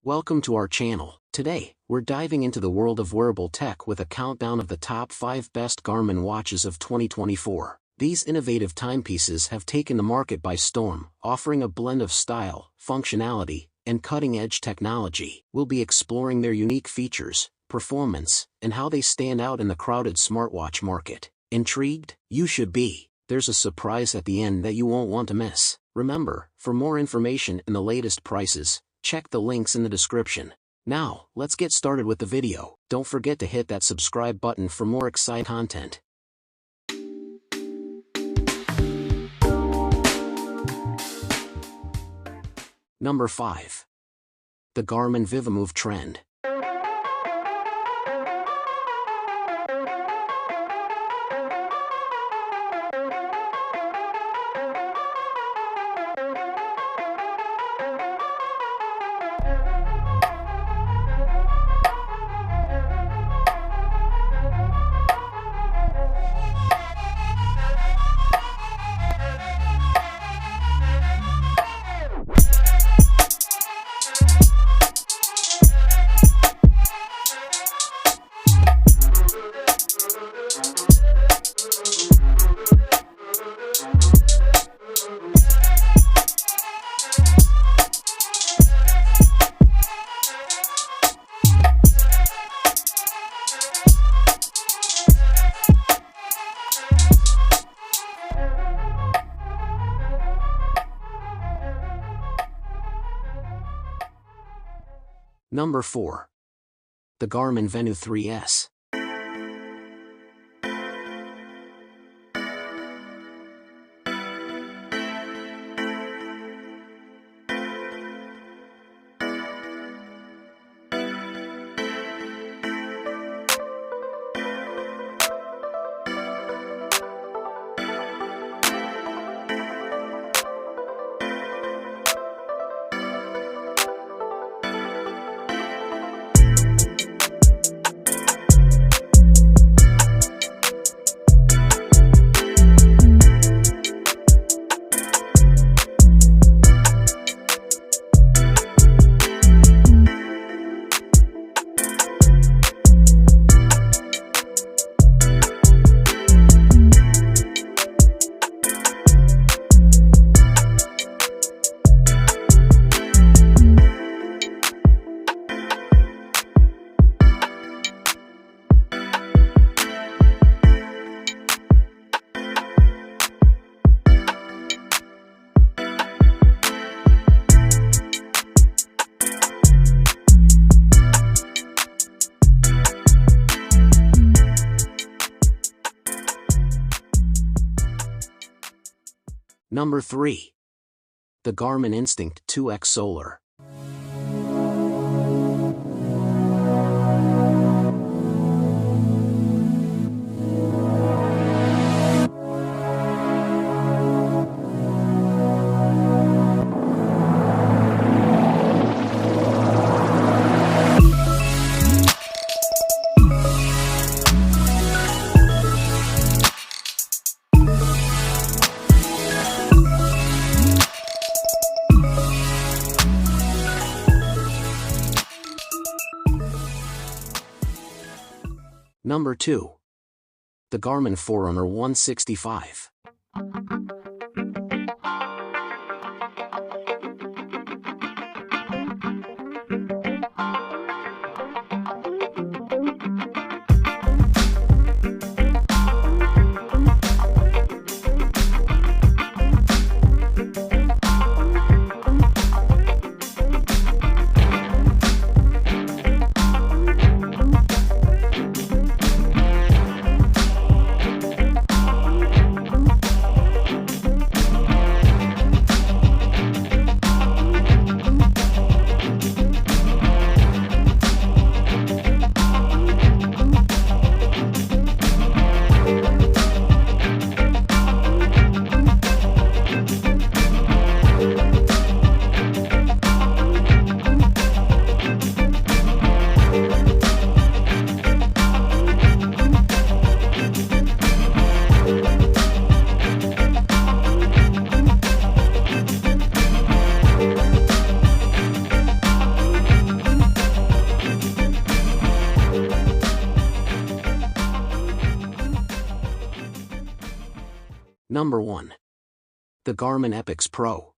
Welcome to our channel. Today, we're diving into the world of wearable tech with a countdown of the top 5 best Garmin watches of 2024. These innovative timepieces have taken the market by storm, offering a blend of style, functionality, and cutting-edge technology. We'll be exploring their unique features, performance, and how they stand out in the crowded smartwatch market. Intrigued? You should be. There's a surprise at the end that you won't want to miss. Remember, for more information and the latest prices, check the links in the description. Now, let's get started with the video. Don't forget to hit that subscribe button for more exciting content. Number 5. The Garmin Vívomove Trend. Number 4. The Garmin Venu 3S. Number 3. The Garmin Instinct 2X Solar. Number 2. The Garmin Forerunner 165. Number 1. The Garmin Epix Pro.